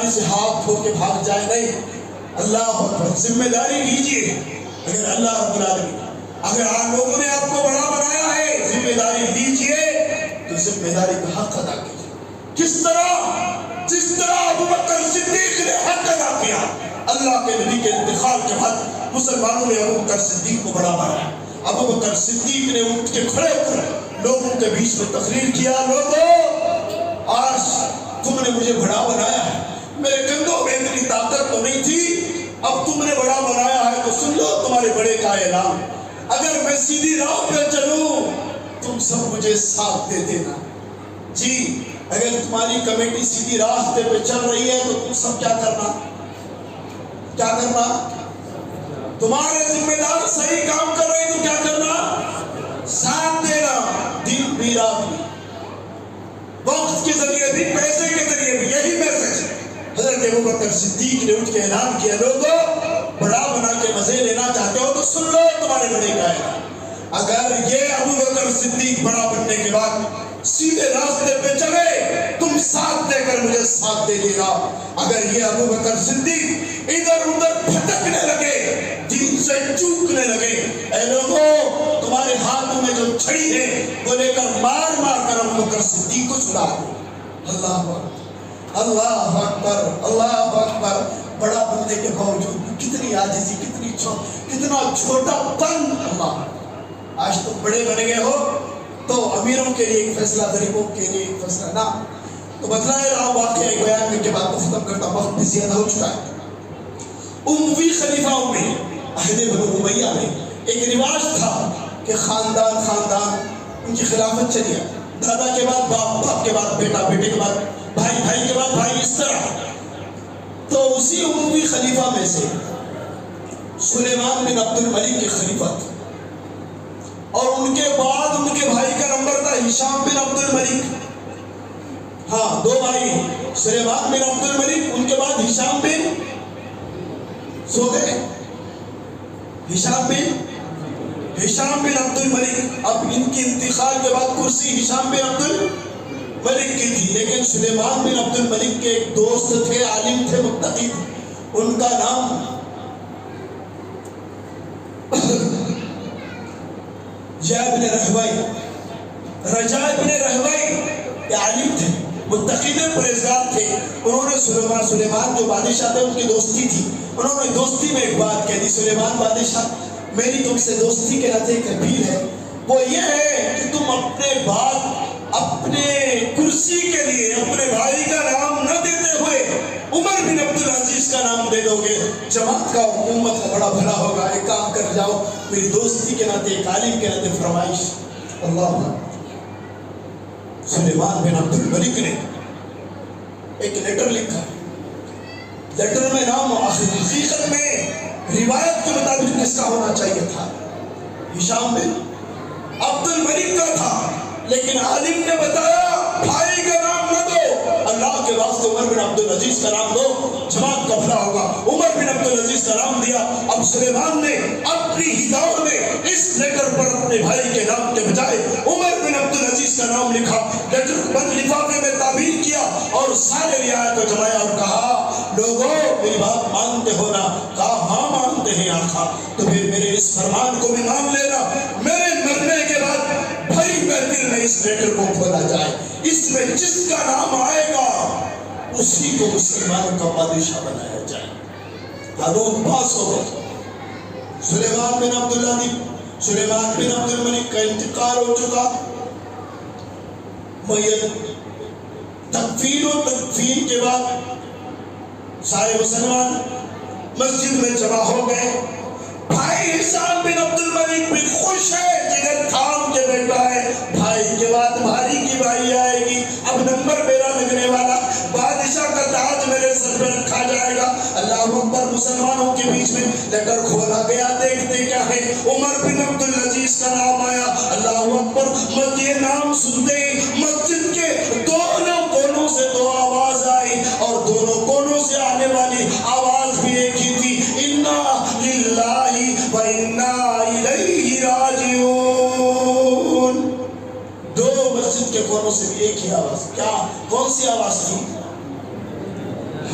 داری سے ہاتھ دھو کے بھاگ جائے نہیں. اللہ اکبر. ذمہ داری لیجیے. اگر اللہ رب العالمین اگر آپ لوگوں نے آپ کو بڑا بنایا ہے ذمہ داری لیجیے تو ذمہ داری کا حق ادا کیجیے. کس طرح؟ جس طرح ابوبکر صدیق نے حق ادا کیا. اللہ کے نبی کے انتقال کے بعد مسلمانوں نے ابوبکر صدیق کو بڑا بنایا. ابوبکر صدیق نے اٹھ کے کھڑے ہو کر لوگوں کے بیچ میں تقریر کیا. لوگوں، آج تم نے مجھے بڑا بنایا ہے. میرے کندھوں میں اتنی طاقت تو نہیں تھی، اب تم نے بڑا بنایا ہے تو سن لو تمہارے بڑے کا اعلان. اگر میں سیدھی راہ پہ چلوں تم سب مجھے ساتھ دے دینا. جی اگر تمہاری کمیٹی سیدھی راستے پہ چل رہی ہے تو تم سب کیا کرنا؟ کیا کرنا؟ تمہارے ذمہ دار صحیح کام کر رہے تو کیا کرنا؟ ساتھ دینا. دن بھی رات بھی، وقت کے ذریعے بھی، پیسے کے ذریعے بھی. یہی میسج ہے. حضرت ابوبکر صدیق نے اٹھ کے اعلان کیا، لوگوں بڑا بنا کے مزے لینا چاہتے ہو تو سن لو تمہارے بڑے کا اعلان. اگر یہ ابوبکر صدیق بڑا بننے کے بعد سیدھے راستے پہ چلے تم ساتھ دے کر مجھے ساتھ دے دینا. اگر یہ ابوبکر صدیق ادھر ادھر بھٹکنے لگے، دین سے چوکنے لگے، اے لوگوں تمہارے ہاتھوں میں جو چھڑی ہے وہ لے کر مار مار کر ابوبکر صدیق کو چھڑا دو. اللہ اکبر، اللہ اکبر، اللہ اکبر. بڑا بننے کے باوجود کتنی عاجزی، کتنا چھوٹا پن. اللہ، آج تم بڑے بن گئے ہو تو امیروں کے لیے ایک فیصلہ، غریبوں کے لیے ایک فیصلہ نہ. تو بتلائے رہا واقعہ ایک بیان کرنے کے بعد کو ختم کرتا، وقت بھی زیادہ ہو چکا ہے. اموی خلیفاؤں میں عہد بنو امیہ میں ایک رواج تھا کہ خاندان ان کی خلافت چلی ہے. دادا کے بعد باپ، باپ کے بعد بیٹا، بیٹے کے بعد بھائی، بھائی کے بعد بھائی، اس طرح. تو اسی اموی خلیفہ میں سے سلیمان بن عبد الملک کے خلیفہ تھے، اور ان کے بعد ان کے بھائی کا نمبر تھا ہشام بن عبد الملک. ہاں، دو بھائی، سلیمان بن عبد الملک، ان کے بعد ہشام بن، سو گئے، ہشام بن عبد الملک. اب ان کے انتقال کے بعد کرسی ہشام بن عبد الملک کی تھی، لیکن سلیمان بن عبد الملک کے ایک دوست تھے، عالم تھے، متقی تھے. ان کا نام رجاء ابن رحوی، یہ عالم تھے، متقی تھے، پرہیزگار تھے. انہوں نے سلیمان جو بادشاہ تھے ان کی دوستی تھی، انہوں نے دوستی میں ایک بات کہہ دی، سلیمان بادشاہ میری تم سے دوستی کے ناطے ایک اپیل ہے، وہ یہ ہے کہ تم اپنے بات، اپنے کرسی کے لیے اپنے بھائی کا نام نہ دیتے ہوئے عمر بن عبد العزیز کا نام دے دو گے، جماعت کا، امت کا بڑا بھلا ہوگا. ایک کام کر جاؤ، میری دوستی کے ناطے، ایک عالم کے ناطے فرمائش. اللہ، سلیمان بن عبد الملک نے ایک لیٹر لکھا. لیٹر میں نام حقیقت میں روایت کے مطابق کس کا ہونا چاہیے تھا؟ ہشام بن عبد الملک کا تھا، لیکن عالم نے بتایا بھائی کا نام نہ دو، اللہ کے واسطے عمر بن عبد العزیز کا نام دو، جماعت کا بھلا ہوگا. عمر بن عبد العزیز کا نام دیا. اب سلیمان نے اپنی ہی دور میں اس لیٹر پر اپنے بھائی کے نام کے بجائے عمر بن عبد العزیز کا نام لکھا. لیٹر کو بند لفافے میں تعبیر کیا اور سارے رعایا کو جمایا اور کہا، لوگوں میری بات مانتے ہو نا؟ کہا ہاں مانتے ہیں آقا. تو پھر میرے اس فرمان کو بھی مان لینا، میرے مرنے کے بعد بھائی محفل میں اس لیٹر کو کھولا جائے، اس میں جس کا نام آئے گا اسی کو مسلمانوں کا بادشاہ بنایا جائے. حدود پاس ہو گئے. سلیمان بن عبد الملک کا انتقال ہو چکا. میت تکفین و تدفین کے بعد سارے مسلمان مسجد میں جمع ہو گئے. بھائی ہشام بن عبد الملک بھی خوش ہے، جگر تھام کے بیٹھا ہے. بھائی کے بعد بھائی کی بھائی آئے گی، اب نمبر میرا لگنے والا، بادشاہ کا تاج میرے سر پہ رکھا جائے گا. اللہ اکبر. مسلمانوں کے بیچ میں لیٹر کھولا گیا، دیکھتے کیا ہے، عمر بن عبد العزیز کا نام آیا. اللہ اکبر. یہ نام سنتے ہی مسجد کے دونوں کونوں سے دو آواز آئی، اور دونوں کونوں سے آنے والی آواز بھی ایک ہی تھی، انا للہ و انا الیہ راجعون. دو مسجد کے کونوں سے بھی ایک ہی آواز. کیا؟ کون سی آواز تھی؟